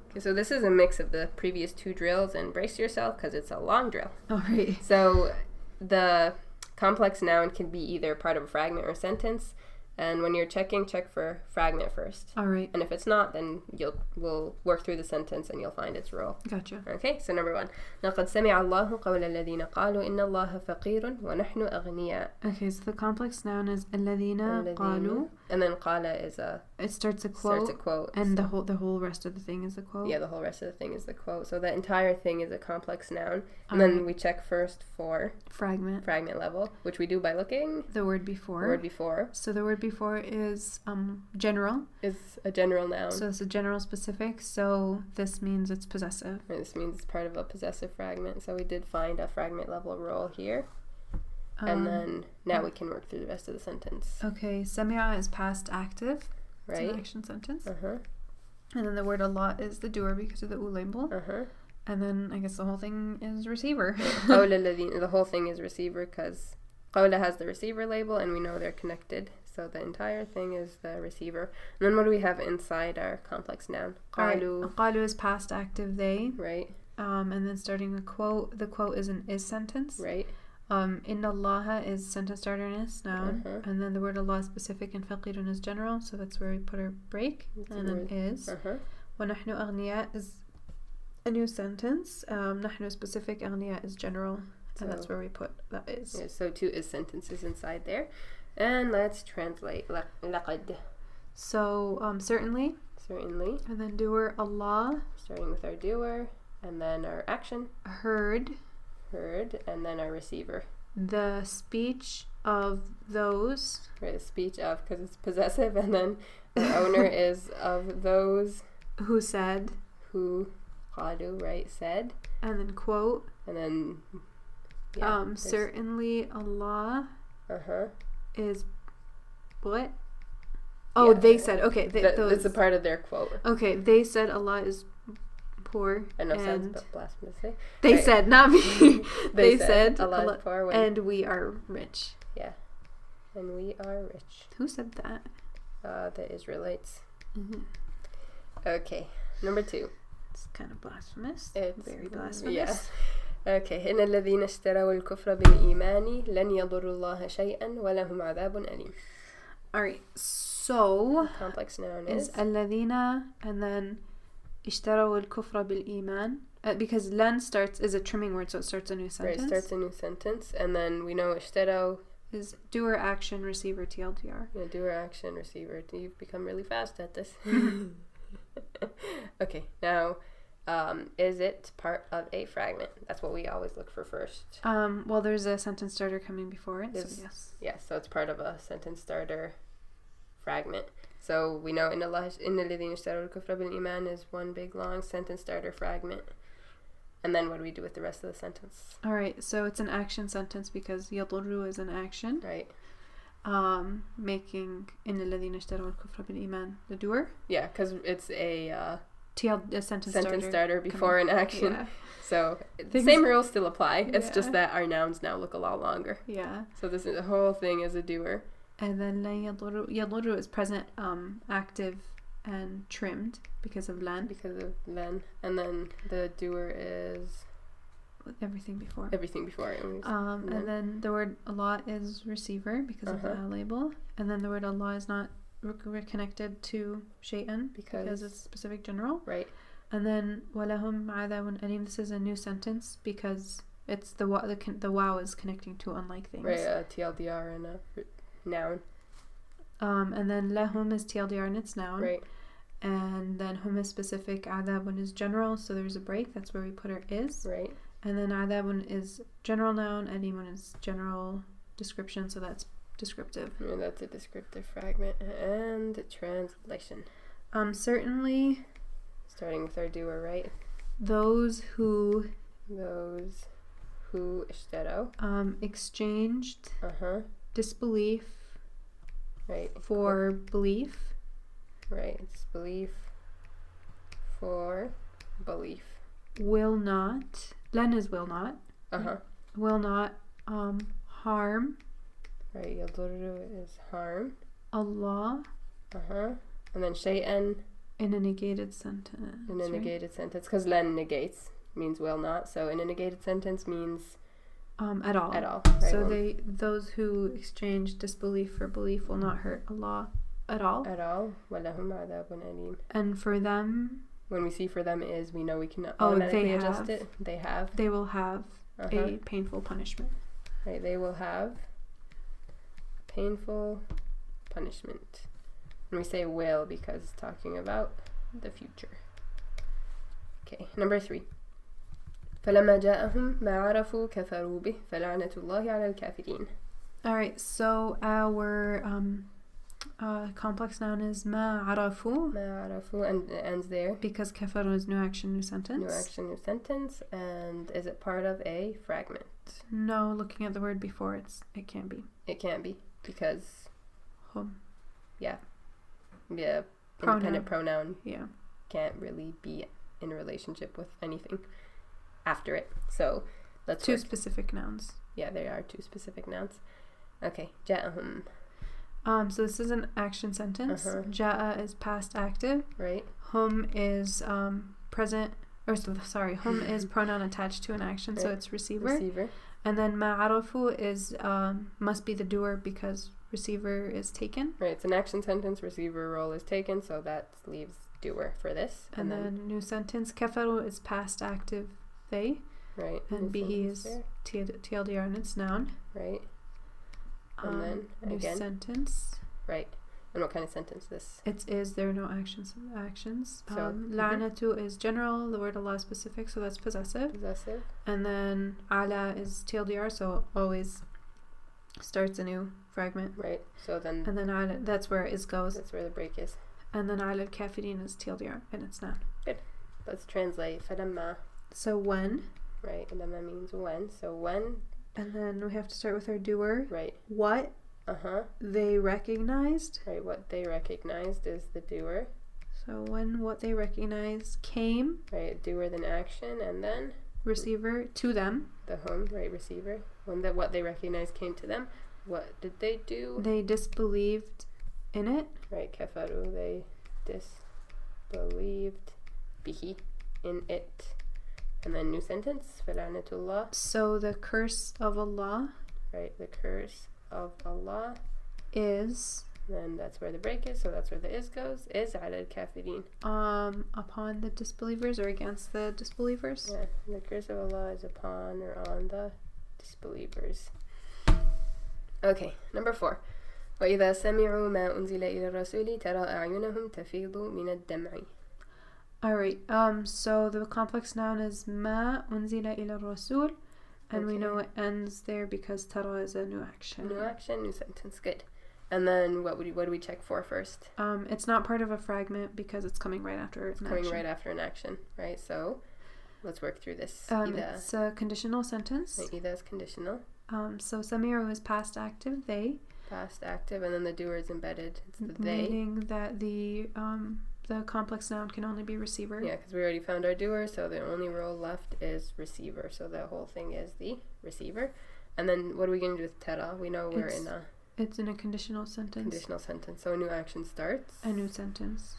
Okay, so this is a mix of the previous two drills, and brace yourself because it's a long drill. All right. So the complex noun can be either part of a fragment or a sentence. And when you're checking, check for fragment first. All right. And if it's not, then we'll work through the sentence and you'll find its role. Gotcha. Okay, so number 1. لقد سمع الله قول الذين قالوا إن الله فقير ونحن أغنياء. Okay, so the complex noun is الذين قالوا. And then قال is it starts a quote. And so the whole rest of the thing is the quote. Yeah, the whole rest of the thing is the quote. So the entire thing is a complex noun. And then we check first for fragment level, which we do by looking the word before. So the word before is general. Is a general noun. So it's a general specific. So this means it's possessive. And this means it's part of a possessive fragment. So we did find a fragment level role here. And then now we can work through the rest of the sentence. Okay, Samia is past active. Right. It's an action sentence. Uh-huh. And then the word Allah is the doer because of the U label. Uh-huh. And then I guess the whole thing is receiver. The whole thing is receiver because Qawla has the receiver label and we know they're connected. So the entire thing is the receiver. And then what do we have inside our complex noun? Qalu. Qalu is past active they. Right. And then starting a quote. The quote is an is sentence. Right. Inna Allah is sentence starter and is noun. Uh-huh. And then the word Allah is specific and faqirun is general. So that's where we put our break. And then is. Uh-huh. وَنَحْنُ أَغْنِيَاء is a new sentence. نحن specific, أغنياء is general. And that's where we put that is. Yeah, so 2 is sentences inside there. And let's translate. لقد. So, certainly. Certainly. And then doer, Allah. Starting with our doer. And then our action. Heard. And then our receiver. The speech of those. Right, the speech of, because it's possessive. And then the owner is of those. Who said. Who, qalu, right, said. And then quote. And then, certainly Allah. Uh-huh. Is what? Oh, yeah, they said. Okay. That's a part of their quote. Okay, they said Allah is poor. I know sounds blasphemous. They said, not me. they said Allah is poor and we are rich. Yeah. And we are rich. Who said that? The Israelites. Mm-hmm. Okay. Number 2. It's kind of blasphemous. It's very blasphemous. Yeah. Okay. إن الذين اشتروا الكفر بالإيمان لن يضروا الله شيئا ولهم عذاب أليم. Alright, so complex noun is الذين and then اشتروا الكفر بالإيمان because لن is a trimming word, so it starts a new sentence. Right, starts a new sentence, and then we know اشتروا is doer, action, receiver, TLDR. Yeah, doer, action, receiver. You've become really fast at this. Okay, now is it part of a fragment? That's what we always look for first. Well, there's a sentence starter coming before it, so yes. Yes, so it's part of a sentence starter fragment. So we know إن الذين اشتروا الكفر بالإيمان is one big long sentence starter fragment. And then what do we do with the rest of the sentence? Alright, so it's an action sentence because يضر is an action. Right. Making إن الذين اشتروا الكفر بالإيمان the doer. Yeah, because it's a sentence starter before an action. Yeah. So the same rules still apply. It's just that our nouns now look a lot longer. Yeah. So the whole thing is a doer. And then يضر is present, active, and trimmed because of lan. Because of lan. And then the doer is everything before. And then the word Allah is receiver because of the label. And then the word Allah is not connected to shay'an because it's specific general. Right. And then وَلَهُمْ عَذَابٌ أَلِيمٌ. This is a new sentence because it's the wow is connecting to unlike things. Right, TLDR and a noun. And then lahum is TLDR and it's noun. Right. And then hum is specific, adabun is general, so there's a break. That's where we put our is. Right. And then adabun is general noun, alimun is general description, so that's descriptive. And that's a descriptive fragment. And translation. Certainly. Starting with our doer, right? Those who اشتروا exchanged disbelief right for belief. Right, disbelief for belief. Will not. Len is will not. Will not harm. Right, yadurru is harm. Allah. And then shay'an In a negated sentence. In a negated sentence, because len negates means will not. So in a negated sentence means at all. At all. Right? So those who exchange disbelief for belief will not hurt Allah at all. At all. وَلَهُمْ عَذَابٌ أَلِيمٌ. And for them, when we see for them is, we know we can automatically adjust it. They will have a painful punishment. Right, they will have painful punishment. And we say will because it's talking about the future. Okay, number 3. فَلَمَّا جَاءَهُمْ مَا عَرَفُوا كَفَرُوا بِهِ فَلَعْنَةُ اللَّهِ عَلَى الْكَافِرِينَ. Alright, so our complex noun is مَا عَرَفُوا. مَا عَرَفُوا, and it ends there. Because كَفَرُوا is new action, new sentence. New action, new sentence. And is it part of a fragment? No, looking at the word before, it can't be. It can't be, because... Hum. Yeah. Yeah. Independent pronoun. Yeah. Can't really be in a relationship with anything after it. So let's two specific nouns. Yeah, there are 2 specific nouns. Okay. Ja'ahum. So this is an action sentence. Ja'a is past active. Right. Hum is present. Hum is pronoun attached to an action, right. So it's receiver. And then ma'arafu is must be the doer because receiver is taken. Right, it's an action sentence, receiver role is taken, so that leaves doer for this. And then new sentence, kafaru is past active, they. Right. And bihi is TLDR and it's noun. Right. And then new again. Sentence. Right. And what kind of sentence is this? It is, there are no actions. So, la'natu is general, the word Allah is specific, so that's possessive. And then ala is TLDR, so always starts a new fragment. Right. So then. And then ala, that's where it goes. That's where the break is. And then ala al-kafirin is TLDR, and it's noun. Good. Let's translate. Falamma. So when. Right. Falamma means when. So when. And then we have to start with our doer. Right. What. They recognized. Right, what they recognized is the doer. So when what they recognized came. Right, doer then action and then. Receiver to them. The home, right, receiver. When what they recognized came to them, what did they do? They disbelieved in it. Right, kafaru, they disbelieved bihi, in it. And then new sentence, fala'natullah. So the curse of Allah. Right, the curse of Allah is, then that's where the break is, so that's where the is goes, is ala al-kafirin. Upon the disbelievers or against the disbelievers. Yeah, the curse of Allah is upon or on the disbelievers. Okay, number 4. وَإِذَا سَمِعُوا مَا أُنزِلَ إِلَى الرَّسُولِ تَرَى أَعْيُنَهُمْ تَفِيضُ مِنَ الدَّمْعِ. Alright, so the complex noun is مَا أُنزِلَ إِلَى الرَّسُولِ. And we know it ends there because tara is a new action. New action, new sentence. Good. And then what do we check for first? It's not part of a fragment because it's coming right after an action. Coming right after an action, right? So let's work through this. It's a conditional sentence. Right, Ida is conditional. So samiru is past active, they. Past active, and then the doer is embedded. It's the they. Meaning that the complex noun can only be receiver. Yeah, because we already found our doer, so the only role left is receiver. So the whole thing is the receiver. And then what are we going to do with tara? We know it's in a conditional sentence. Conditional sentence. So a new action starts. A new sentence.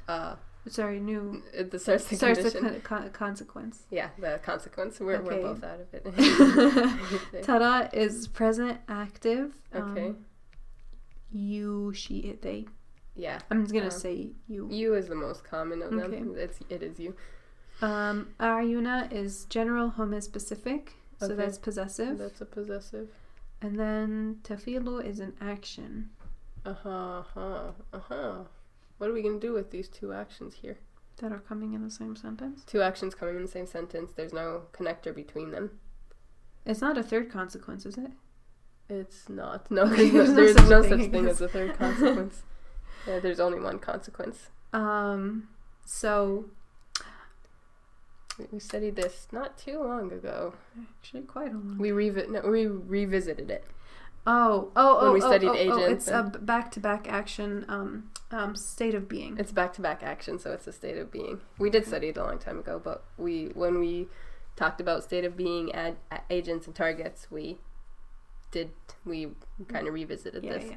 New. It starts the condition. Consequence. Yeah, the consequence. We're both out of it. Tara is present active. Okay. You, she, it, they. Yeah. I'm just gonna say you. You is the most common of them. It is you. Ayuna is general, hum is specific. So that's possessive. That's a possessive. And then tafilu is an action. What are we gonna do with these 2 actions here? That are coming in the same sentence? 2 actions coming in the same sentence. There's no connector between them. It's not a third consequence, is it? It's not. No, there's no such thing as a third consequence. There's only one consequence. So we studied this not too long ago. Actually, quite a long. We revisited it. When we studied agents. It's a back-to-back action. State of being. It's back-to-back action, so it's a state of being. We did study it a long time ago, but when we talked about state of being, agents, and targets, we kind of revisited this.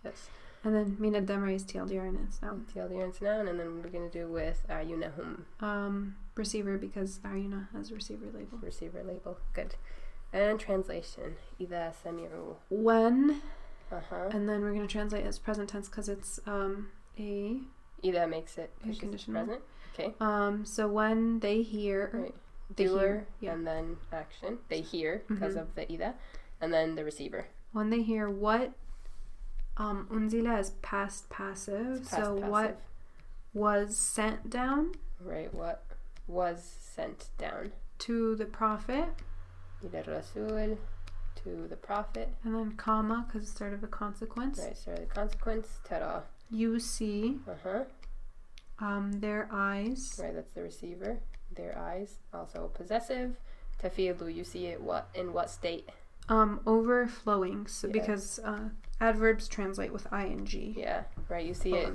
Yes. And then min al-dam'i is TLDR and it's noun. TLDR and it's noun. And then we're going to do with ayunahum. Receiver because ayuna has a receiver label. Receiver label. Good. And translation. إذا سمعوا. When. And then we're going to translate as present tense because it's a... Either makes it conditional. Present. Okay. So when they hear... Right. Doer and then action. They hear because of the ida. And then the receiver. When they hear what... unzila is past passive. What was sent down. Right. What was sent down. To the prophet. إلى الرسول. To the prophet. And then comma because it's sort of a consequence. Right. Start of the consequence. Tara. You see. Their eyes. Right. That's the receiver. Their eyes. Also possessive. Tafilu. You see it in what state? Overflowing. So because adverbs translate with ing. Yeah, right. You see it.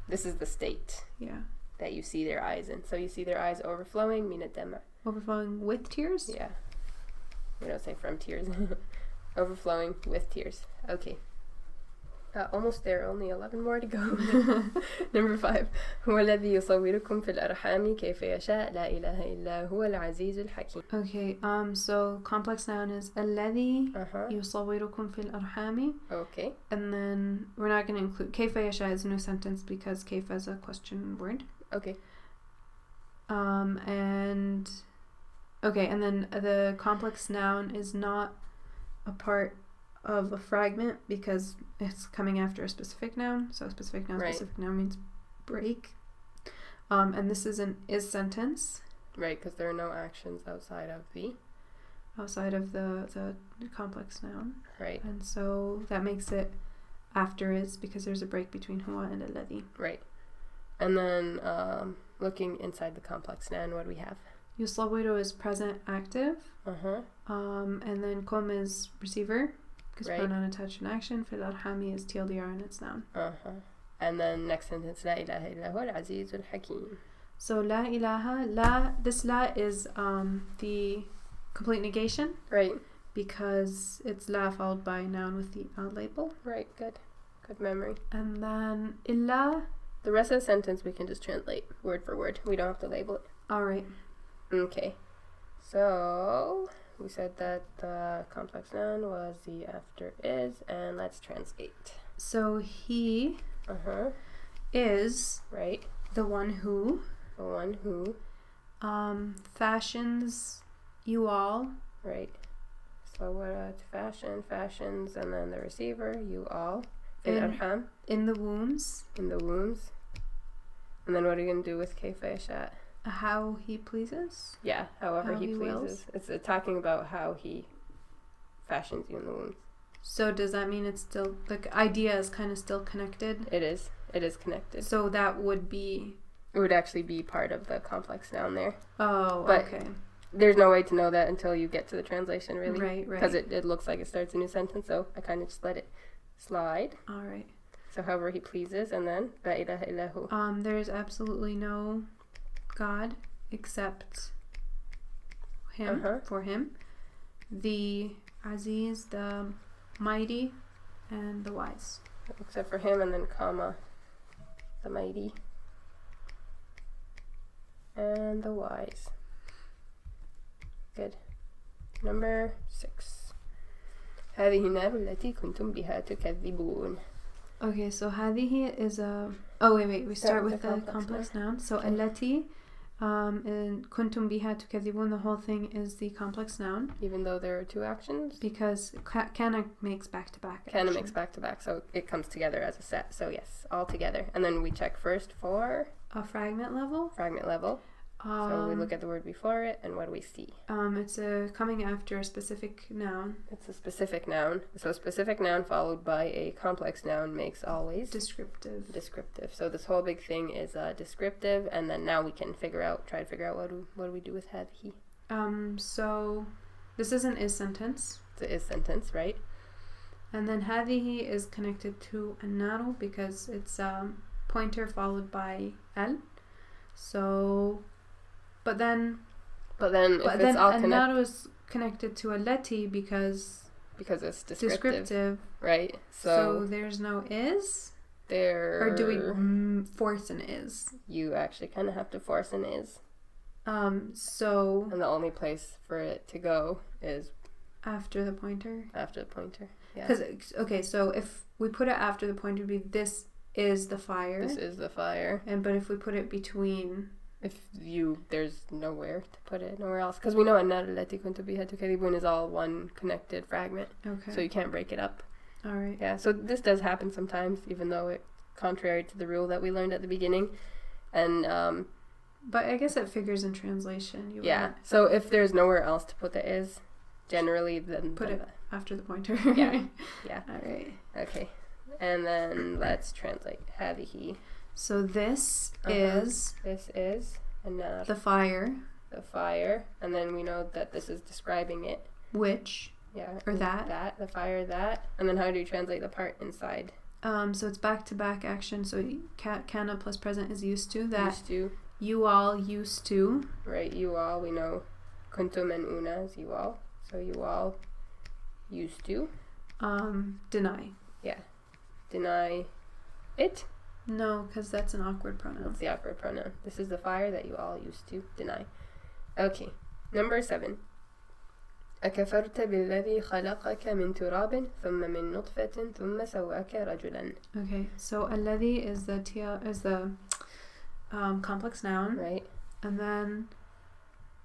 This is the state. Yeah. That you see their eyes in. So you see their eyes overflowing. Min ad-dam'. Overflowing with tears. Yeah. We don't say from tears. Overflowing with tears. Okay. Almost there. Only 11 more to go. Number 5. هو الذي يصوركم في الأرحام كيف يشاء لا إله إلا هو العزيز الحكيم. Okay. So complex noun is الذي يصوركم في الأرحام. Okay. And then we're not going to include كيف يشاء as a new sentence because كيف is a question word. Okay. And then the complex noun is not a part of a fragment because it's coming after a specific noun. So specific noun means break. And this is an is sentence. Right, because there are no actions outside of the complex noun. Right. And so that makes it after is because there's a break between huwa and alladhi. Right. And then looking inside the complex noun, what do we have? Yuslawiru is present active. And then kum is receiver. Because pronoun attached in action. Fil arhami is TLDR and it's noun. And then next sentence, La ilaha illa huwa al-aziz al-hakim. So la ilaha, this la is the complete negation. Right. Because it's la followed by noun with the label. Right, good. Good memory. And then illa. The rest of the sentence we can just translate word for word. We don't have to label it. Alright. Okay. So... we said that the complex noun was the after is, and let's translate. So he is right the one who fashions you all. Right. So what fashions, and then the receiver, you all. In the wombs. And then what are you going to do with kayfa yasha? How he pleases? Yeah, however he pleases. It's talking about how he fashions you in the womb. So does that mean it's still, the idea is kind of still connected? It is. It is connected. So that would be... It would actually be part of the complex noun there. Oh, but okay. There's no way to know that until you get to the translation, really. Right. Because it looks like it starts a new sentence, so I kind of just let it slide. All right. So however he pleases, and then La ilaha illahu. There is absolutely no God except him, for him, the Aziz, the mighty, and the wise. Except for him, and then comma, the mighty and the wise. Good. Number 6. هذه النار التي كنتم بها تكذبون. Okay, so هذه is a... Oh, wait. We start with the complex noun. So التي and كنتم بها تكذبون, the whole thing is the complex noun. Even though there are 2 actions? Because kana makes back-to-back. Kana makes back-to-back, so it comes together as a set. So yes, all together. And then we check first for... a fragment level. So we look at the word before it, and what do we see? It's coming after a specific noun. It's a specific noun. So a specific noun followed by a complex noun makes always... Descriptive. So this whole big thing is descriptive, and then now we can try to figure out what do we do with هذه. So this is an is sentence. It's an is sentence, right? And then هذه is connected to النار because it's pointer followed by al. So... But then if it's all connected... النار is connected to التي because it's descriptive. Right? So there's no is. there. Or do we force an is? You actually kind of have to force an is. So. And the only place for it to go is after the pointer. After the pointer. Yeah. Because so if we put it after the pointer, it'd be this is the fire. This is the fire. But if we put it between. There's nowhere to put it, nowhere else. Because we know النار التي كنت بها تكذبون is all one connected fragment. Okay. So you can't break it up. All right. Yeah, so this does happen sometimes, even though it's contrary to the rule that we learned at the beginning. And, but I guess it figures in translation. So if there's nowhere else to put the is, generally then... Put it after the pointer. Yeah. All right. Okay. And then let's translate هذه. So this is النار. The fire. The fire. And then we know that this is describing it. Which. Yeah. Or that. That. The fire, that. And then how do you translate the part inside? So it's back-to-back action. So kana plus present is used to. That used to. You all used to. Right. You all. We know kuntum and una is you all. So you all used to. Deny. Yeah. Deny it. No, because that's an awkward pronoun. That's the awkward pronoun. This is the fire that you all used to deny. Okay. Number 7. أكفرت بالذي خلقك من تراب ثم من نطفة ثم سواك رجلا. Okay, so الذي is the complex noun. Right. And then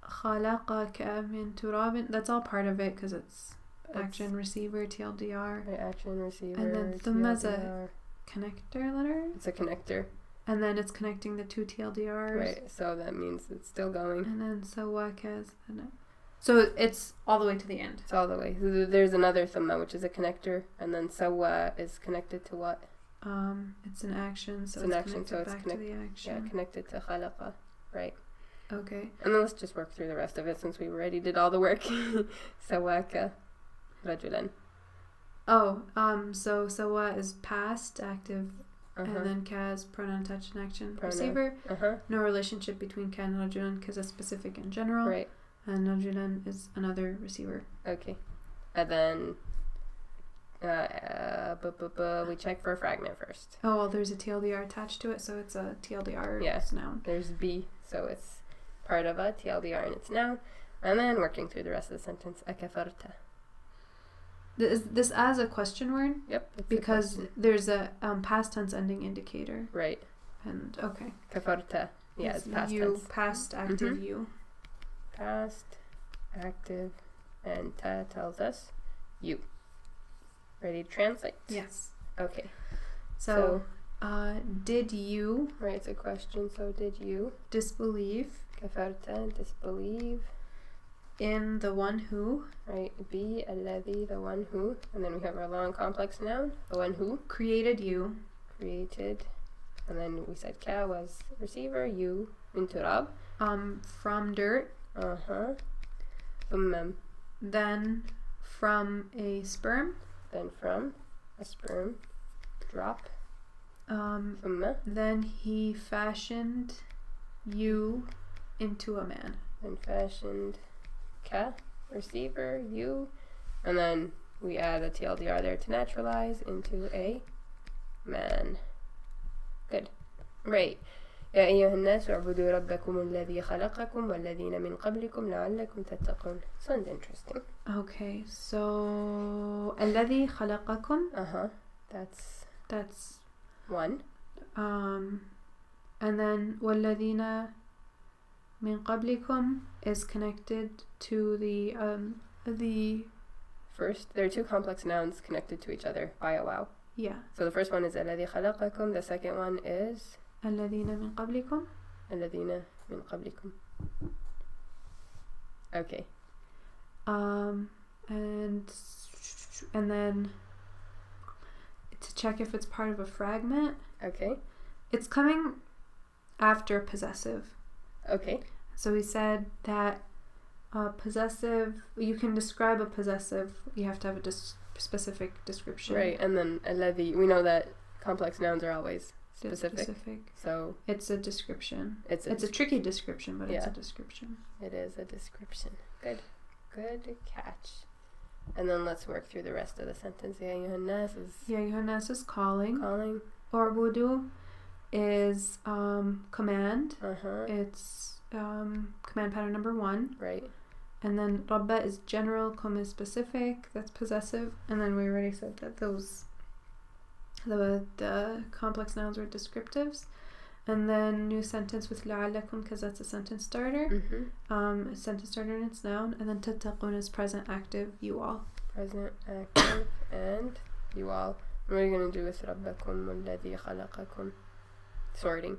خلقك من تراب, that's all part of it because it's action receiver TLDR. Right, action receiver. And then ثم is a connector letter. It's a connector. And then it's connecting the two TLDRs. Right, so that means it's still going. And then سواك is so it's all the way to the end. It's all the way. There's another thumma, which is a connector, and then sawa is connected to what? It's an action, so it's connected to the action. Yeah, connected to khalaqa. Right. Okay. And then let's just work through the rest of it since we already did all the work. Sawaka rajulan. Oh, so sawa is past active, and then ka is pronoun, touch, and action. Receiver. No relationship between ka and rajulan because it's specific in general. Right. And rajulan is another receiver. Okay. And then we check for a fragment first. Oh, well, there's a TLDR attached to it, so it's a TLDR noun. There's B, so it's part of a TLDR and it's noun. And then working through the rest of the sentence. Akafarta. Is this as a question word? Yep. Because there's a past tense ending indicator. Right. And, okay. Kafarta. Yeah, it's past tense. Past active you. Past, active, and ta tells us you. Ready to translate? Yes. Okay. So did you... Right, it's a question. So did you... disbelieve... Kafarta, disbelieve... in the one who... Right, be alladhi, the one who... And then we have our long complex noun, the one who... created you... created... And then we said ka was receiver, you, min turab... from dirt... Then from a sperm. Then from a sperm. Drop. Then he fashioned you into a man. Then fashioned ka, receiver, you. And then we add a TLDR there to naturalize into a man. Good. Right. يا أيها الناس اعبدوا ربكم الذي خلقكم والذين من قبلكم لعلكم تتقون. Sounds interesting. Okay, so الذي خلقكم. That's one. And then والذين من قبلكم is connected to the first. There are two complex nouns connected to each other by a wow. Yeah. So the first one is الذي خلقكم. The second one is الذين من قبلكم. الذين من قبلكم. Okay. And then to check if it's part of a fragment. Okay. It's coming after possessive. Okay. So we said that possessive, you can describe a possessive, you have to have a specific description. Right, and then الذي, we know that complex nouns are always specific. So it's a description. It's a tricky description, but it's a description. It is a description. Good catch. And then let's work through the rest of the sentence. يا أيها الناس is calling. Orbudu is command. Uh-huh. It's command pattern number 1. Right. And then Rabba is general, Kum is specific, that's possessive. And then we already said that those, the complex nouns were descriptives. And then new sentence with لعلكم because that's a sentence starter. Mm-hmm. Sentence starter and its noun. And then تتقون is present active, you all. Present active and you all. What are you going to do with ربكم والذي خلقكم? Sorting.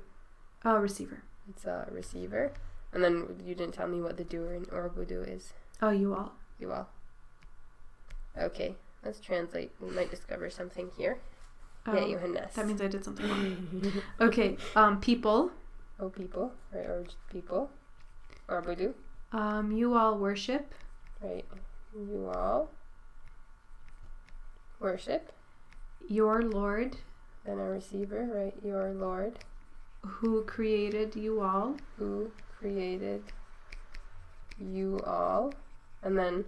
Receiver. It's a receiver. And then you didn't tell me what the doer in Orbudu is. Oh, you all. You all. Okay, let's translate. We might discover something here. Yeah, Yohannes. That means I did something wrong. Okay, people. Oh, people. Right, or just people. Orbudu. You all worship. Right. You all worship. Your Lord. Then a receiver, right? Your Lord. Who created you all. Who created you all. And then,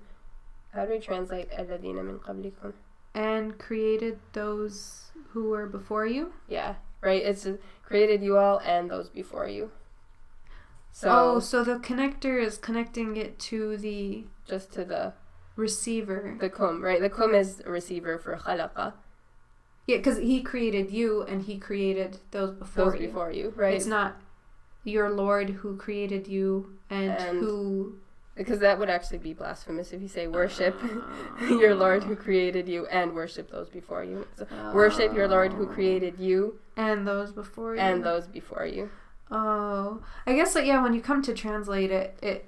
how do we translate الذين من قبلكم? And created those who were before you. Yeah, right. It's created you all and those before you. So the connector is connecting it to the just to the receiver. The kum, right? The kum is a receiver for khalaqa. Yeah, because he created you and he created those before you. Right? It's not your Lord who created you and who. Because that would actually be blasphemous if you say worship your Lord who created you and worship those before you. So worship your Lord who created you and those before you. And those before you. Oh, I guess like when you come to translate it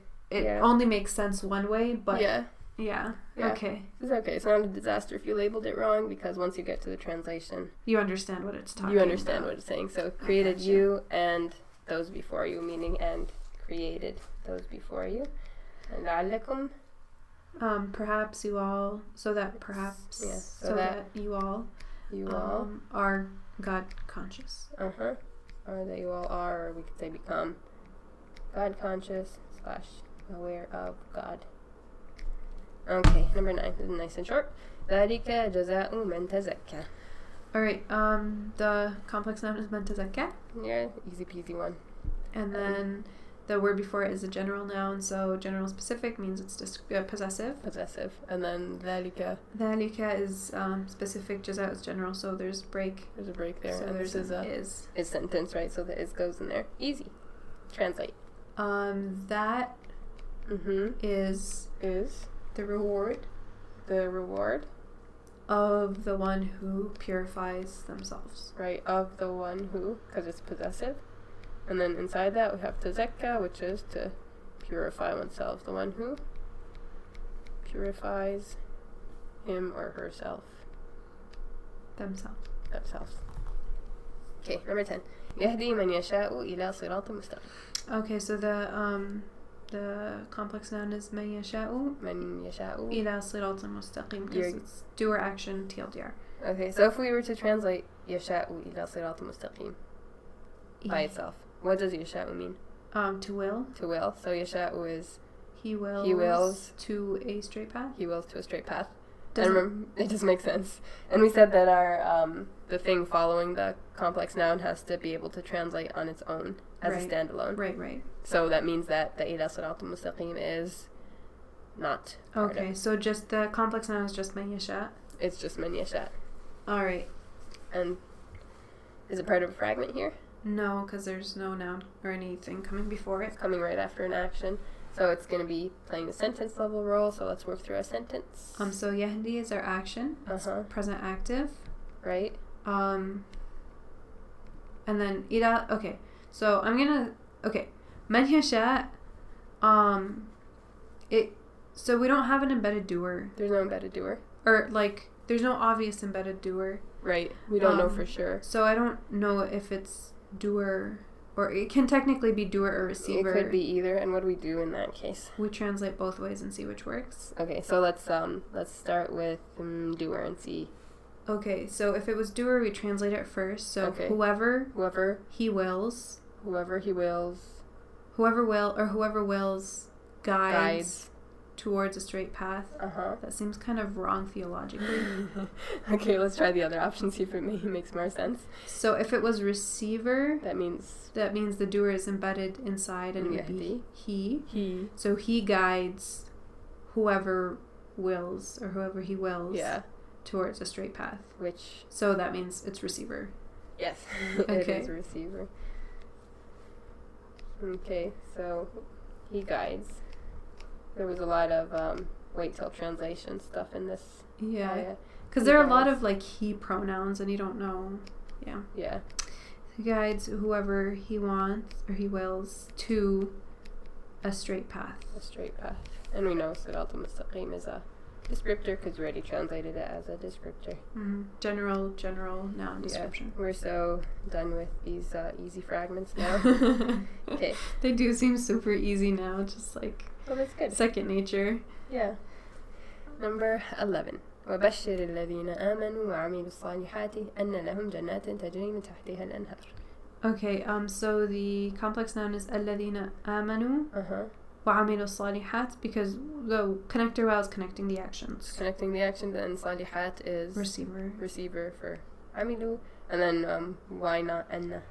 only makes sense one way, but yeah. Okay. It's okay. It's not a disaster if you labeled it wrong because once you get to the translation, you understand what it's talking. You understand what it's saying. So created you and those before you, meaning and created those before you. And لعلكم. Perhaps you all, so that you all are God conscious. Or that you all are, or we could say become God conscious / aware of God. Okay, number 9. This is nice and short. ذلك جزاء من تزكى. Alright, the complex noun is man tazakka. Yeah, easy peasy one. And then the word before it is a general noun, so general specific means it's possessive. Possessive. And then ذلك. ذلك is specific, jaza is general, so there's break. There's a break there. So and there's this is sentence, right? So the is goes in there. Easy. Translate. That is the reward. The reward. Of the one who purifies themselves. Right, of the one who, because it's possessive. And then inside that we have tazakka, which is to purify oneself. The one who purifies him or herself. Themselves. Okay, number 10. يهدي من يشاء إلى صراط مستقيم. Okay, so the complex noun is من يشاء إلى صراط مستقيم because it's doer action TLDR. Okay, so if we were to translate يشاء إلى صراط مستقيم by itself, what does يشاء mean? To will. To will. So يشاء is he wills to a straight path. He wills to a straight path. It just makes sense. And we said that our the thing following the complex noun has to be able to translate on its own as a standalone. Right. So that means that the إلى صراط مستقيم is not. Okay, so just the complex noun is just من يشاء. It's just من يشاء. All right. And is it part of a fragment here? No, because there's no noun or anything coming before it. It's coming right after an action. So it's going to be playing the sentence level role. So let's work through our sentence. So yahdi is our action. It's present active. Right. And then ila. Okay. So I'm gonna. Okay. Man yasha. So we don't have an embedded doer. There's no embedded doer. Or there's no obvious embedded doer. Right. We don't know for sure. So I don't know if it's doer. Or it can technically be doer or receiver. It could be either. And what do we do in that case? We translate both ways and see which works. Okay, so let's start with doer and see. Okay, so if it was doer, we translate it first. So whoever he wills. Whoever he wills. Whoever wills guides towards a straight path. That seems kind of wrong theologically. Okay, let's try the other option, see if it makes more sense. So if it was receiver, that means the doer is embedded inside and it would be he. So he guides whoever wills or whoever he wills towards a straight path. So that means it's receiver. Yes, it is receiver. Okay, so he guides. There was a lot of wait till translation stuff in this. Yeah, because there are a lot of like he pronouns and you don't know. Yeah. He guides whoever he wants or he wills to a straight path. And we know Sirat al-Mustaqim is a descriptor because we already translated it as a descriptor. General noun description. We're so done with these easy fragments now. Okay. They do seem super easy now, just like that's good. Second nature. Yeah. Number 11. وبشر الذين آمنوا وعملوا الصالحات أن لهم جنات تجري من تحتها الأنهار. Okay, so the complex noun is الذين آمنوا وعملوا الصالحات because the connector is connecting the actions. Connecting the actions, and صالحات is receiver for عملوا, and then why not أن?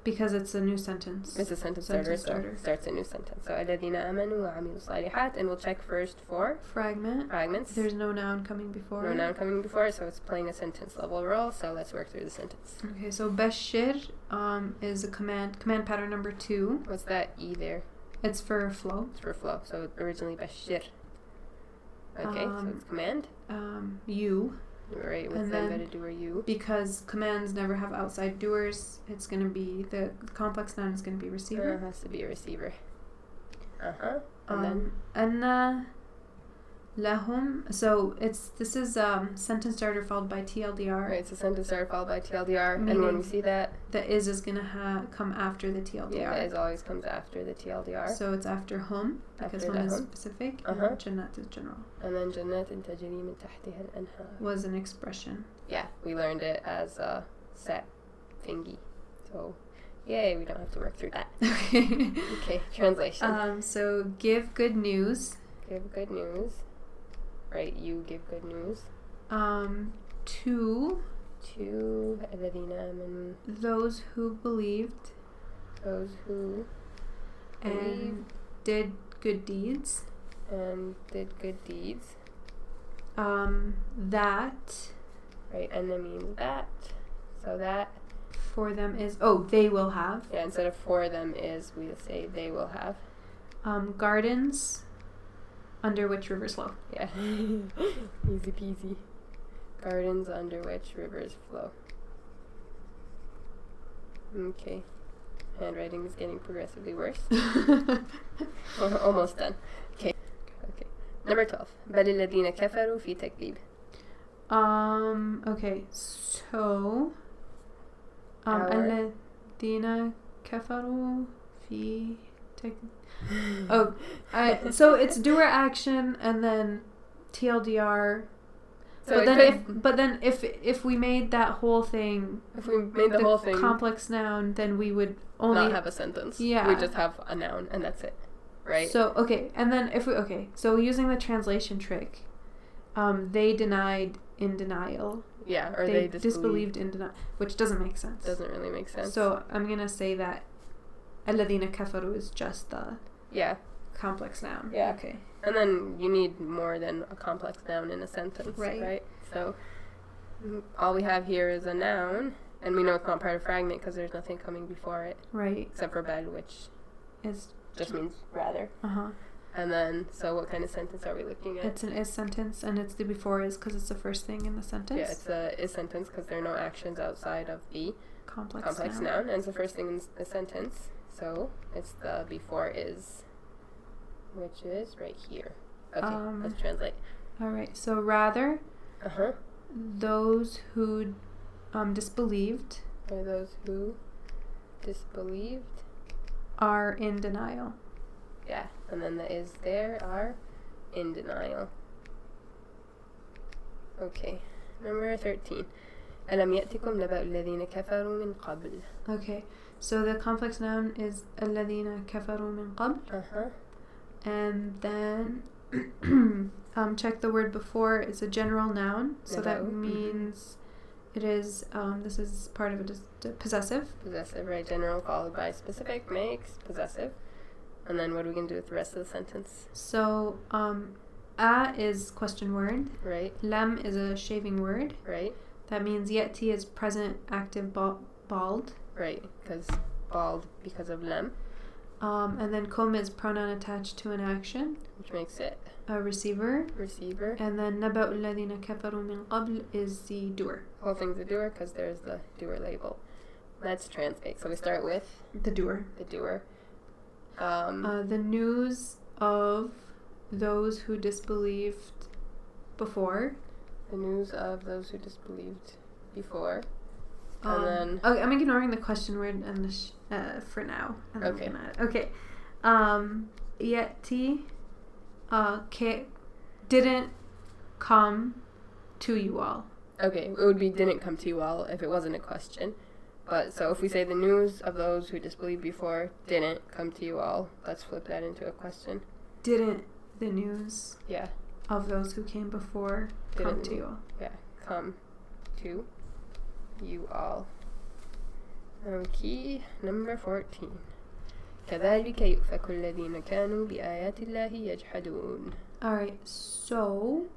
Because it's a new sentence. It's a sentence starter. So it starts a new sentence. So الذين آمنوا وعملوا الصالحات, and we'll check first for fragments. There's no noun coming before. So it's playing a sentence level role. So let's work through the sentence. Okay, so bashir is a command pattern number 2. What's that E there? It's for flow. So originally bashir. Okay, so it's command. You. Right, with the embedded doer you. Because commands never have outside doers, it's going to be, the complex noun is going to be receiver. It has to be a receiver. And then? Lahum. So this is sentence starter followed by TLDR. Right, it's a sentence starter followed by TLDR. Meaning and when we see that, the is going to come after the TLDR. Yeah, is always comes after the TLDR. So it's after hum, because hum is specific, and jannat is general. And then jannat tajri min tahtiha al-anhar was an expression. Yeah, we learned it as a set thingy. So, yay, we don't have to work through that. Okay, translation. So give good news. Give good news. Right, you give good news. To الذين آمنوا. Those who believed. And did good deeds. That. Right, and that means that. So that. For them is, they will have. Yeah, instead of for them is, we say they will have. Gardens. Under which rivers flow. Yeah. Easy peasy. Gardens under which rivers flow. Okay. Handwriting is getting progressively worse. Almost done. Okay. Number 12. بل الذين كفروا في تكذيب. Okay. So الذين كفروا في تكذيب. So it's doer action and then TLDR. So but then if we made that whole thing, complex noun, then we would only not have a sentence. Yeah, we just have a noun and that's it, right? So and then so using the translation trick, they denied in denial. Yeah, or they disbelieved in denial, which doesn't make sense. Doesn't really make sense. So I'm gonna say that الذين كفروا is just the complex noun. Yeah. Okay. And then you need more than a complex noun in a sentence, right? So all we have here is a noun, and we know it's not part of fragment because there's nothing coming before it. Right. Except for bel, which just means rather. Uh-huh. And then, so what kind of sentence are we looking at? It's an is sentence, and it's the before is because it's the first thing in the sentence. Yeah, it's a is sentence because there are no actions outside of the complex noun, and it's the first thing in the sentence. So it's the before is, which is right here. Okay, let's translate. All right, so rather, those who disbelieved. Or those who disbelieved are in denial. Yeah, and then the is there are in denial. Okay, number 13. ألم يأتكم نبأ الذين كفروا من قبل. Okay, so the complex noun is الذين كفروا من قبل. And then check the word before. It's a general noun, so that means it is. This is part of it is possessive. Possessive, right? General followed by specific makes possessive. And then what are we gonna do with the rest of the sentence? So a is question word. Right. Lam is a shaving word. Right. That means yati is present active bald. Right, because bald because of lam. And then kum is pronoun attached to an action, which makes it a receiver. Receiver. And then naba'u alladhina kafaru min qabl is the doer. Whole thing's a doer because there's the doer label. Let's translate. So we start with the doer. The doer. The news of those who disbelieved before. The news of those who disbelieved before. And then... Okay, I'm ignoring the question word and for now. And okay. Okay. Yeti didn't come to you all. Okay, it would be didn't come to you all if it wasn't a question. But so if we say the news of those who disbelieved before didn't come to you all, let's flip that into a question. Didn't the news of those who came before come to you all? Yeah, come to you all. Okay, number 14. كذلك يؤفك الذين كانوا بآيات الله يجحدون. Alright, so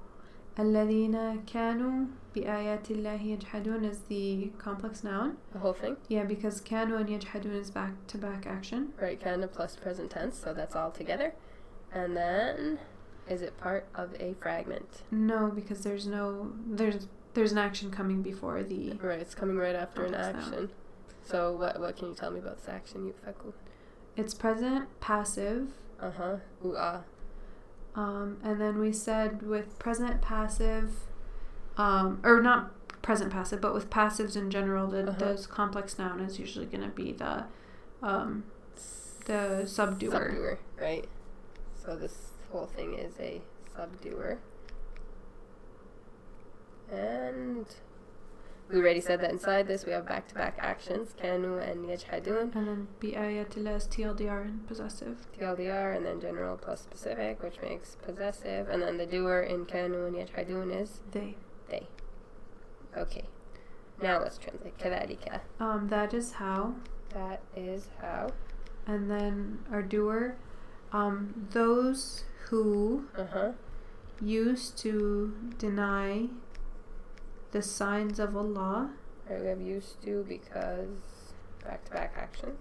الذين كانوا بآيات الله يجحدون is the complex noun. The whole thing? Yeah, because كانوا and يجحدون is back-to-back action. Right, كان plus present tense, so that's all together. And then, is it part of a fragment? No, because there's an action coming before the... Right, it's coming right after an action. Noun. So what can you tell me about this action, يؤفك? It's present passive. And then we said with present passive, or not present passive, but with passives in general, the complex noun is usually going to be the subdoer. Subdoer, right? So this whole thing is a subdoer. And we already said that inside this we have back-to-back actions, كانوا and يجحدون. And then بآيات الله is TLDR and possessive. TLDR and then general plus specific, which makes possessive. And then the doer in كانوا and يجحدون is? They. Okay. Now let's translate. كذلك. That is how. That is how. And then our doer, those who used to deny the signs of Allah. Right, we have used to because back-to-back action.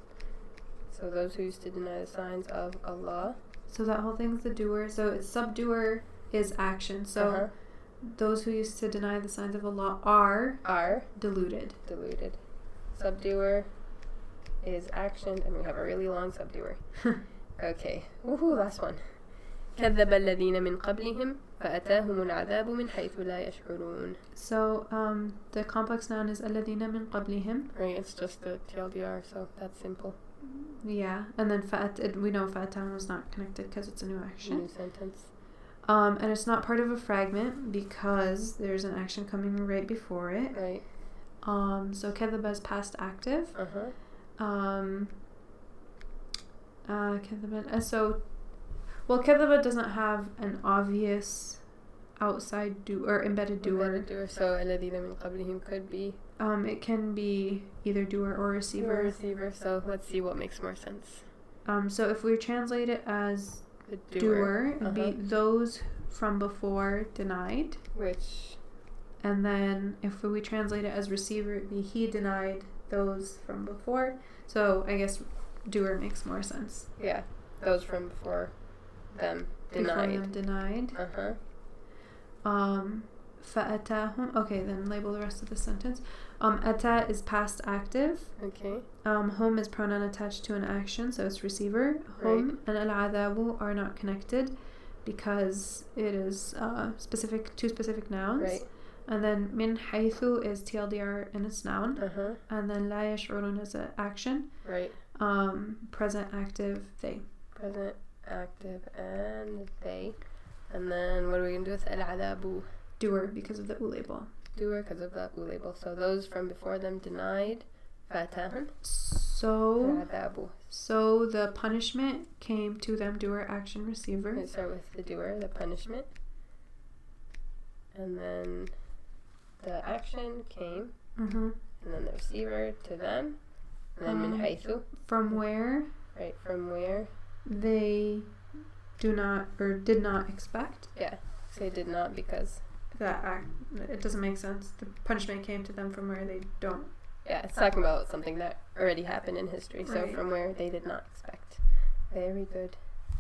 So those who used to deny the signs of Allah. So that whole thing's the doer. So it's subdoer is action. So those who used to deny the signs of Allah are deluded. Deluded. Subdoer is action, and we have a really long subdoer. Okay. Woohoo, last one. كذب الذين من قبلهم فأتاهم العذاب من حيث لا يشعرون. So the complex noun is الذين من قبلهم. Right, it's just the TLDR, so that's simple. Yeah, and then we know فأتاهم was not connected because it's a new action. New sentence. And it's not part of a fragment because there's an action coming right before it. Right. So كذب is past active. So كذب doesn't have an obvious outside or embedded doer. So الذين من قبلهم could be. It can be either doer or receiver. So let's see what makes more sense. So if we translate it as the doer, it'd be those from before denied. Which. And then if we translate it as receiver, it'd be he denied those from before. So I guess doer makes more sense. Yeah, those from before them denied. فأتاهم. Okay, then label the rest of the sentence. أتى is past active. Okay. Hum is pronoun attached to an action, so it's receiver. Hum and العذاب are not connected because it is two specific nouns. Right. And then من حيث is TLDR and it's noun. And then لا يشعرون is an action. Right. Present active they. Present active and they. And then what are we going to do with العذاب? Doer because of the U label. Doer because of the U label. So those from before them denied. فأتاهم. So the punishment came to them, doer, action, receiver. Let's start with the doer, the punishment. And then the action came. Mm-hmm. And then the receiver to them. And then min haythu. From where? Right, from where? They do not, or did not expect. Yeah, they did not because... it doesn't make sense. The punishment came to them from where they don't. Yeah, it's talking about something that already happened in history. So right. From where they did not expect. Very good.